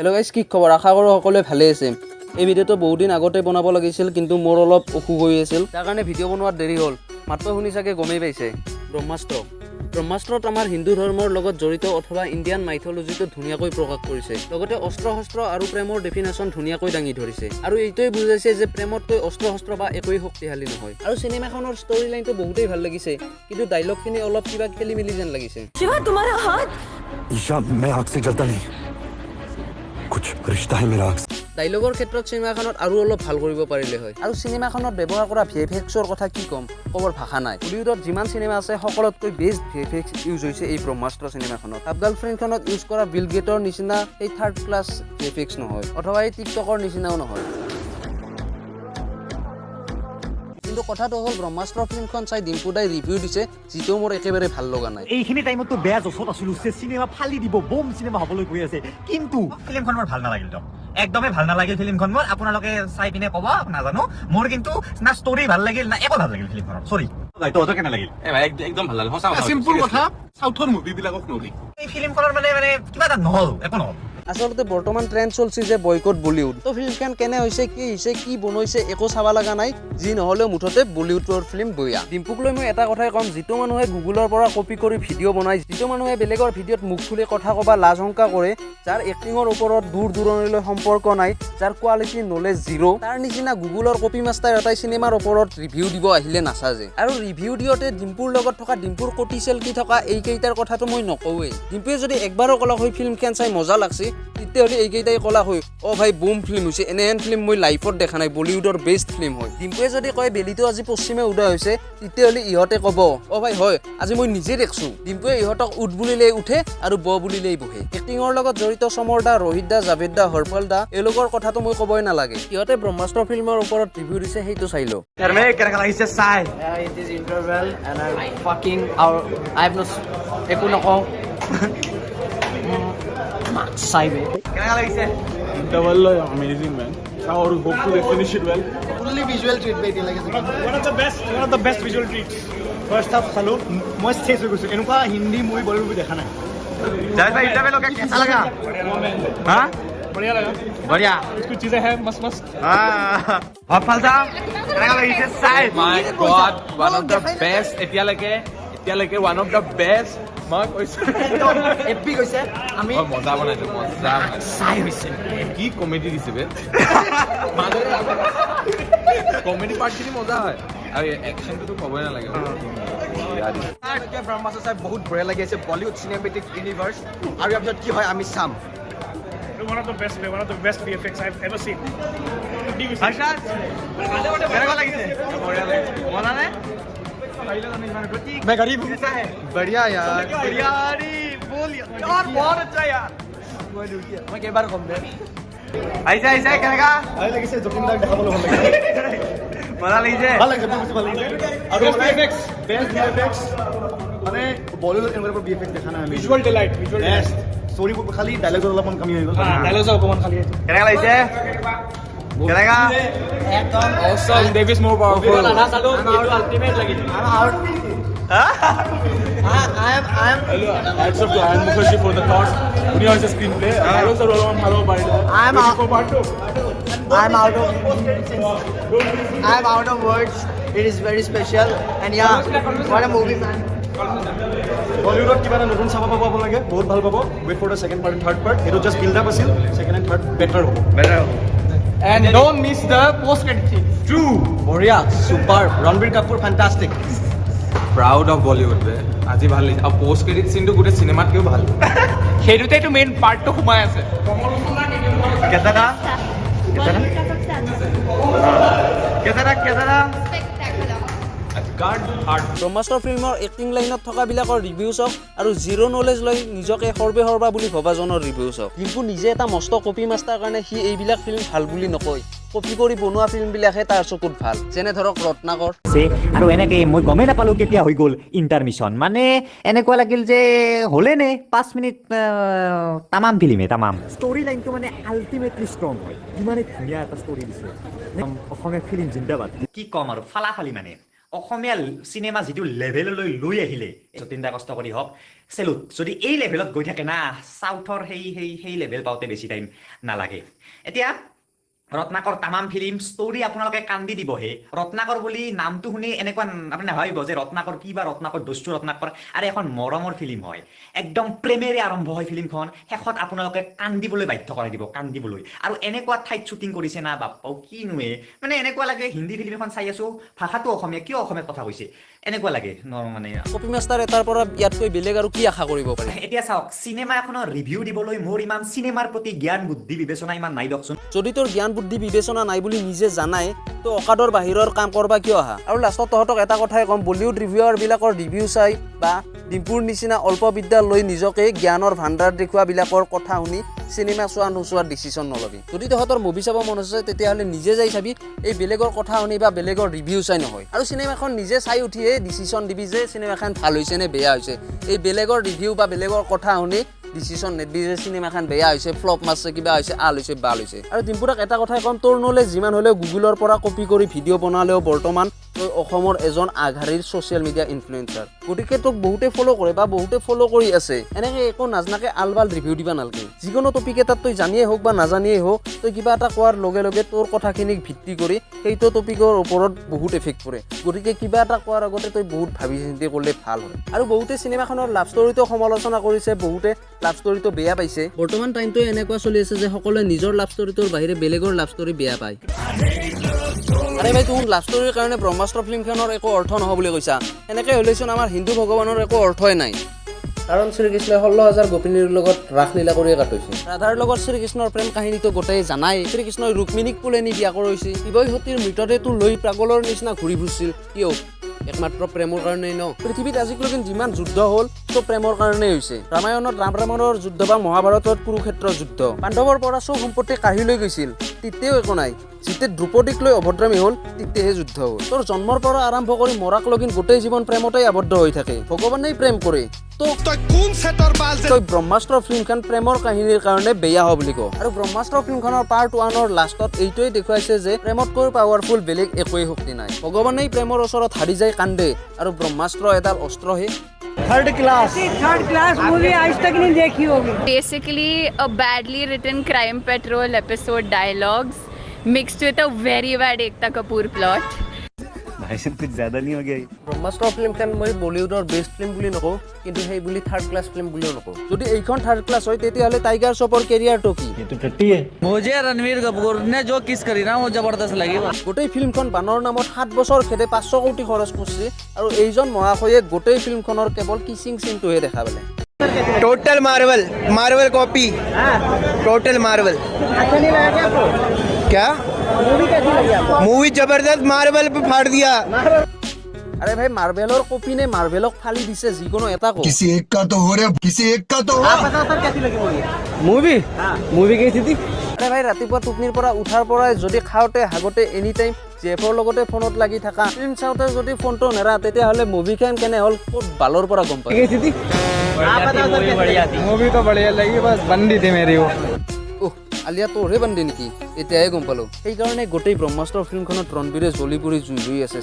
Hello' guys, কি খবৰ? আশা কৰোঁ সকলোৱে ভালে আছে। এই ভিডিঅ'টো বহুত দিন আগতে বনাব লাগিছিল, কিন্তু মোৰ অলপ অসুখ হৈ আছিল, তাৰ কাৰণে ভিডিঅ' বনোৱাত দেৰি হ'ল। মাত্ৰ শুনি চাগে গমেই পাইছে, ব্ৰহ্মাস্ত্ৰত আমাৰ হিন্দু ধৰ্মৰ লগত জড়িত অথবা ইণ্ডিয়ান মাইথলজিটো ধুনীয়াকৈ প্ৰকাশ কৰিছে। লগতে অস্ত্ৰ শস্ত্ৰ আৰু প্ৰেমৰ ডেফিনেশ্যন ধুনীয়াকৈ দাঙি ধৰিছে, আৰু এইটোৱে বুজাইছে যে প্ৰেমতকৈ অস্ত্ৰ শস্ত্ৰ বা একোৱেই শক্তিশালী নহয়। আৰু চিনেমাখনৰ ষ্টৰি লাইনটো বহুতেই ভাল লাগিছে, কিন্তু ডাইলগখিনি অলপ কিবা খেলি মেলি যেন লাগিছে। शिवा तुम्हारा हाथ ईशा मैं आग से जलता नहीं कुछ रिश्ता है मेरा आग से ডাইলগৰ ক্ষেত্ৰত চিনেমাখনত আৰু অলপ ভাল কৰিব পাৰিলে হয়। আৰু চিনেমাখনত ব্যৱহাৰ কৰা ভিএফএক্সৰ কথা কি ক'ম, ক'বৰ ভাষা নাই। বলিউডত যিমান চিনেমা আছে সকলোতকৈ বেষ্ট ভিএফএক্স ইউজ হৈছে এই ব্ৰহ্মাস্ত্ৰ চিনেমাখনত। আফগান ফ্ৰেণ্ডখনত ইউজ কৰা বিল গেটৰ নিচিনা এই থাৰ্ড ক্লাছ ভিএফএক্স নহয়, অথবা এই টিকটকৰ নিচিনাও নহয়। কিন্তু কথাটো হ'ল, ব্ৰহ্মাস্ত্ৰ ফিল্মখন চাই ডিম্পু দাই ৰিভিউ দিছে, যিটো মোৰ একেবাৰে ভাল লগা নাই। এইখিনি টাইমতো বেয়া জছত আছিলো, চিনেমা ফালি দিব, বম চিনেমা হ'বলৈ গৈ আছে, কিন্তু ফিল্মখন মোৰ ভাল নালাগিল। একদমেই ভাল নালাগিল ফিল্মখন মোৰ। আপোনালোকে চাই পিনে ক'ব, নাজানো। মোৰ কিন্তু না ষ্টৰি ভাল লাগিল না একো ভাল লাগিল ফিল্মখনত। সৰি তহঁতৰ কেনে লাগিল? একদম ভাল লাগিল, সঁচা চিম্পুল কথা। সাউথৰ মুভিবিলাকক নৰি এই ফিল্মখনৰ মানে কিবা এটা নহ'ল, একো নহ'ল। আচলতে বৰ্তমান ট্ৰেণ্ড চলছে যে বয়কট বলিউড। তো ফিল্মখন কেনে হৈছে, কি বনাইছে একো চাব লগা নাই। যি নহ'লেও মুঠতে বলিউডৰ ফিল্ম বয়া। ডিম্পুক লৈ মই এটা কথাই ক'ম, যিটো মানুহে গুগলৰ পৰা কপি কৰি ভিডিঅ' বনায়, যিটো মানুহে বেলেগৰ ভিডিঅ'ত মুখ খুলি কথা ক'বা লাজ শংকা কৰে, যাৰ এক্টিঙৰ ওপৰত দূৰ দূৰণিলৈ সম্পৰ্ক নাই, যাৰ কোৱালিটি নলেজ জিৰ', তাৰ নিচিনা গুগলৰ কপি মাষ্টাৰ এটাই চিনেমাৰ ওপৰত ৰিভিউ দিব আহিলে নাচাজে। আৰু ৰিভিউ দিওঁতে ডিম্পুৰ লগত থকা ডিম্পুৰ কটি চেলকি থকা এইকেইটাৰ কথাটো মই নকওঁৱেই। ডিম্পুৱে যদি একবাৰো ক'লা হৈ ফিল্মখন চাই মজা লাগছে, তেতিয়াহ'লে এইকেইটাই ক'লা হৈ অ' ভাই বুম ফিল্ম হৈছে, এনেহেন ফিল্ম মই লাইফত দেখা নাই, বলিউডৰ বেষ্ট ফিল্ম হয়। ডিম্পুৱে যদি কয় বেলিটো আজি পশ্চিমে উদয় হৈছে, তেতিয়াহ'লে ইহঁতে ক'ব অ' ভাই হয়, আজি মই নিজে দেখছো। ডিম্পুৱে ইহঁতক উঠ বুলিলেই উঠে আৰু ব বুলিলেই বহে। এক্টিঙৰ লগত জড়িত সমৰ দা, ৰোহিত দা, জাভেদ দা, হৰপল দা, এওঁলোকৰ কথাটো মই ক'বই নালাগে। সিহঁতে ব্ৰহ্মাস্ত্ৰ ফিল্মৰ ওপৰত ৰিভিউ দিছে, সেইটো চাই লওঁ। কেনেকা লাগিছে চাই? It is interval and I'm fucking out. I have no একো নকওঁ। চাইবে কেনেকা লাগিছে? Interval amazing man. Or hopefully they finish it well. Fully visual treat বেটি লাগে। One of the best visual treats. First half চালো, মই চেছ হৈ গৈছো। এনেকুৱা হিন্দী মুভি বলিউড মুভি দেখা নাই। জাহিদ ভাই ইন্টাৰভেল ওকে কেসা लगा? हां बढ़िया लगा। बढ़िया। कुछ चीजें हैं मस्त। हां और फालसा কেনেকা লাগিছে চাই? My God, one of the best এতিয়ালৈকে one of the best মই কৈছো। এপি কৈছে আমি মজা বনাইছে, মজা চাই হৈছে। কি কমেডি দিছে বে। কমেডি পাৰ্টখিনি মজা হয়, আৰু একচনটো ক'বই নালাগে। ব্ৰহ্মাস্ত্ৰ চাই বহুত বঢ়িয়া লাগি আছে, বলিউড চিনেমেটিক ইউনিভাৰ্চ। আৰু ইয়াৰ পিছত কি হয় আমি চাম। One of the best VFX I've ever seen. Ashad কেনেকা লাগিছে? বঢ়িয়া লাগিছে। মজা নে? मैं गरीब हूँ। बढ़िया यार, यारी बोल यार, बहुत अच्छा यार। मैं कई बार कम दे ऐसा কেনেকা? ভাল লাগিছে, জকিনদাক দেখাবলৈ ভাল লাগিছে। মজা লাগিছে? ভাল লাগিছে, বহুত ভাল লাগিছে। আৰু বেষ্ট VFX মানে বলিউড এনেকুৱা VFX দেখা নাই আমি। Visual delight. বেষ্ট ষ্টৰি খালি ডাইলগৰ অলপমান কমি হৈ গ'ল। Dialogues অকমান খালি আছে। কেনেকা লাগিছে? কেনেকা? একদম Awesome, Dave is more powerful. Ultimate লাগিছে। I am Hats off to Ayan Mukherjee for the thought. Dunia is a screenplay. Dialogues are all ভালো পারিলে। I'm out of words. It is very special and yeah, what a movie man. বলিউডত কিবা এটা নতুন চাব পাব আপোনালোকে, বহুত ভাল পাব। Wait for the second part and third part. এইটো জাষ্ট বিল্ড আপ আছিল, ছেকেণ্ড এণ্ড থাৰ্ড বেটাৰ হ'ব। And don't miss the post credit scene. True, বঢ়িয়া, super. Ranbir Kapoor fantastic. Proud of Bollywood বে, আজি ভাল লাগিছে। আৰু পষ্ট ক্ৰেডিট চিনটো গোটেই চিনেমাতকৈও ভাল। সেইটোতেইটো মেইন পাৰ্টটো সোমাই আছে। কেনেকা? কেনেকা? ব্ৰহ্মাস্ত্ৰ ফিল্মৰ এক্টিং লাইনত থকাবিলাকৰ ৰিভিউ চাওক, আৰু জিৰ' নলেজ লৈ নিজকে সৰ্বা বুলি ভবাজনৰ ৰিভিউ চাওক। কিন্তু নিজে এটা মস্ত কপি মাষ্টাৰ কাৰণে সি এইবিলাক ফিল্ম ভাল বুলি নকয়। কপি কৰি বনোৱা ফিল্মবিলাকহে তাৰ চকুত ভাল, যেনে ধৰক ৰত্নাকৰ। আৰু এনেকে মই গমেই নাপালো কেতিয়া হৈ গ'ল ইণ্টাৰমিছন। মানে এনেকুৱা লাগিল যে হ'লে নে 5 মিনিট তামাম ফিল্মে তামাম। ষ্টৰি লাইনটো মানে আল্টিমেটলি ষ্ট্ৰং হয়, ইমানে ধুনীয়া এটা ষ্টৰি দিছে। অসমীয়া ফিল্ম জিন্দাবাদ। কি ক'ম আৰু ফালাফালি মানে অসমীয়া চিনেমা যিটো লেভেললৈ লৈ আহিলে যতীন দা কষ্ট কৰি হওক চেলুট যদি এই লেভেলত গৈ থাকে না চাউথৰ সেই লেভেল পাওঁতে বেছি টাইম নালাগে এতিয়া ৰত্নাকৰ তামাম ফিল্ম ষ্টৰি আপোনালোকে কান্দি দিবহে ৰত্নাকৰ বুলি নামটো শুনি এনেকুৱা আপুনি নাভাবিব যে ৰত্নাকৰ কি বা ৰত্নাকৰ দস্যু ৰত্নাকৰ আৰু এখন মৰমৰ ফিল্ম হয় একদম প্ৰেমেৰে আৰম্ভ হয় ফিল্মখন শেষত আপোনালোকে কান্দিবলৈ বাধ্য কৰাই দিব কান্দিবলৈ আৰু এনেকুৱা ঠাইত শ্বুটিং কৰিছে না বাপ্পাও কি নুৱে মানে এনেকুৱা লাগে হিন্দী ফিল্ম এখন চাই আছো ভাষাটো অসমীয়া কিয় অসমীয়াত কথা কৈছে এনেকুৱা লাগে মানে কপি মাষ্টাৰ এটাৰ পৰা ইয়াতকৈ বেলেগ আৰু কি আশা কৰিব পাৰি এতিয়া চাওক চিনেমা এখনৰ ৰিভিউ দিবলৈ মোৰ ইমান চিনেমাৰ প্ৰতি জ্ঞান বুদ্ধি বিবেচনা ইমান নাই দিয়কচোন যদি তোৰ জ্ঞান বুদ্ধি বিবেচনা নাই বুলি নিজে জানাই তো অকাদৰ বাহিৰৰ কাম কৰবা কিয় আহা আৰু লাষ্টত তহঁতক এটা কথাই ক'ম বলিউড ৰিভিউৱাৰ বিলাকৰ ৰিভিউ চাই বা ডিম্পুৰ নিচিনা অল্প বিদ্যা লৈ নিজকে জ্ঞানৰ ভাণ্ডাৰ দেখুওৱা বিলাকৰ কথা শুনি চিনেমা চোৱা নোচোৱাৰ ডিচিশ্যন নলবি যদি তহঁতৰ মুভি চাব মন আছে তেতিয়াহ'লে নিজে যাই চাবি এই বেলেগৰ কথা শুনি বা বেলেগৰ ৰিভিউ চাই নহয় আৰু চিনেমাখন নিজে চাই উঠিয়ে ডিচিশ্যন দিবি যে চিনেমাখন ভাল হৈছে নে বেয়া হৈছে এই বেলেগৰ ৰিভিউ বা বেলেগৰ কথা শুনি ডিচিশ্যন নেবি যে চিনেমাখন বেয়া হৈছে ফ্লপ মাৰছে কিবা হৈছে আল হৈছে বাল হৈছে আৰু ডিম্পুৰাক এটা কথাই ক'ম তোৰ নলেজ যিমান হ'লেও গুগলৰ পৰা কপি কৰি ভিডিঅ' বনালেও বৰ্তমান তই অসমৰ এজন আগশাৰীৰ ছ'চিয়েল মিডিয়া ইনফ্লুৱেঞ্চাৰ গতিকে তোক বহুতে ফ'ল' কৰে বা বহুতে ফ'ল' কৰি আছে এনেকৈ একো নাজনাকে আলবাল ৰিভিউ দিবা নালাগে যিকোনো টপিক এটাত তই জানিয়ে হওক বা নাজানিয়ে হওক তই কিবা এটা কোৱাৰ লগে লগে তোৰ কথাখিনিক ভিত্তি কৰি সেইটো টপিকৰ ওপৰত বহুত এফেক্ট পৰে গতিকে কিবা এটা কোৱাৰ আগতে তই বহুত ভাবি চিন্তি কৰিলে ভাল হয় আৰু বহুতে চিনেমাখনৰ লাভ ষ্টৰিটো সমালোচনা কৰিছে বহুতে লাভ ষ্টৰিটো বেয়া পাইছে বৰ্তমান টাইমটো এনেকুৱা চলি আছে যে সকলোৱে নিজৰ লাভ ষ্টৰিটোৰ বাহিৰে বেলেগৰ লাভ ষ্টৰি বেয়া পায় আৰে ভাই তুমি লাভ ষ্টৰিৰ কাৰণে ব্ৰহ্মাস্ত্ৰ ফিল্মখনৰ একো অৰ্থ নহয় বুলি কৈছা এনেকৈ হ'লেচোন আমাৰ হিন্দু ভগৱানৰ একো অৰ্থই নাই কাৰণ শ্ৰীকৃষ্ণই 16,000 গোপিনীৰ লগত ৰাসলীলা কৰিয়ে কাটিছে ৰাধাৰ লগত শ্ৰীকৃষ্ণৰ প্ৰেম কাহিনীটো গোটেই জানাই শ্ৰীকৃষ্ণই ৰুক্মিণীক কোলেনি বিয়া কৰাইছে শিৱই সতীৰ মৃতদেহটো লৈ পাগলৰ নিচিনা ঘূৰি ফুৰিছিল কিয় একমাত্ৰ প্ৰেমৰ কাৰণেই ন পৃথিৱীত আজিলৈকে যিমান যুদ্ধ হ'ল চব প্ৰেমৰ কাৰণেই হৈছে ৰামায়ণত ৰাম ৰাৱণৰ যুদ্ধ বা মহাভাৰতত কুৰুক্ষেত্ৰৰ যুদ্ধ পাণ্ডৱৰ পৰা চব সম্পত্তি কাঢ়ি লৈ গৈছিল তেতিয়াও একো নাই যেতিয়া দ্ৰুপদীক লৈ অভদ্ৰামী হ'ল তেতিয়াহে যুদ্ধ হ'ল তোৰ জন্মৰ পৰা আৰম্ভ কৰি মৰাক লগিন গোটেই জীৱন প্ৰেমতেই আবদ্ধ হৈ থাকে ভগৱানেই প্ৰেম কৰে তই ব্ৰহ্মাস্ত্ৰ ফিল্মখন প্ৰেমৰ কাহিনীৰ কাৰণে বেয়া হ'ব বুলি কওঁ আৰু ব্ৰহ্মাস্ত্ৰ ফিল্মখনৰ পাৰ্ট 1ৰ লাষ্টত এইটোৱে দেখুৱাইছে যে প্ৰেমতকৈ পাৱাৰফুল বেলেগ একোৱেই শক্তি নাই ভগৱানেই প্ৰেমৰ ওচৰত হাৰি যায় কান্দে আৰু ব্ৰহ্মাস্ত্ৰ এডাল অস্ত্ৰহে थर्ड क्लास मूवी आज तक नहीं देखी होगी Basically a badly written crime patrol episode dialogues mixed with a very bad Ekta Kapoor plot. भाई साहब कुछ ज्यादा नहीं हो गया ব্ৰহ্মাস্ত্ৰ ফিল্মখন মই বলিউডৰ বেষ্ট ফিল্ম বুলি নকওঁ কিন্তু সেই বুলি থাৰ্ড ক্লাছ ফিল্ম বুলিও নকওঁ যদি এইখন থাৰ্ড ক্লাছ হয় তেতিয়াহ'লে টাইগাৰ শ্ৰফৰ কেৰিয়াৰটো কি ये तो टट्टी है मुझे रणवीर कपूर ने जो किस करी ना वो जबरदस्त लगी গোটেই ফিল্মখন বানৰ নামত 7 বছৰ খেদে 500 কোটি খৰচ কৰিছে আৰু এইজন মহাশয়ে গোটেই ফিল্মখনৰ কেৱল কিচিং চিনটোহে দেখা পালে total Marvel copy total Marvel अच्छा नहीं लगा क्या आपको क्या मूवी कैसी लगी आपको मूवी जबरदस्त मार्वल पे फाड़ दिया আৰে ভাই মাৰ্ভেলৰ কপি নে মাৰ্ভেলক ফালি দিছে যিকোনো এটা কো किसी एक का तो हो रहा किसी एक का तो आप बताओ सर कैसी लगी মুভি मूवी कैसी थी আৰে ভাই ৰাতিপুৱা টোপনিৰ পৰা উঠাৰ পৰাই যদি খাওঁতে হাগতে এনি টাইম জেফৰ লগতে ফোনত লাগি থাকা ফিল্ম চাওঁতে যদি ফোনটো নেৰা তেতিয়াহ'লে মুভিখন কেনে হ'ল ক'ত বালৰ পৰা গম পায় कैसी थी आप बताओ सर बढ़िया थी मूवी तो बढ़िया लगी बस बंदी थी मेरी वो আলিয়া তোৰহে বান্ধি নেকি এতিয়াহে গম পালোঁ সেইকাৰণে গোটেই ব্ৰহ্মাস্ত্ৰ ফিল্মখনত ৰণবীৰে জ্বলি পৰি জুই আছে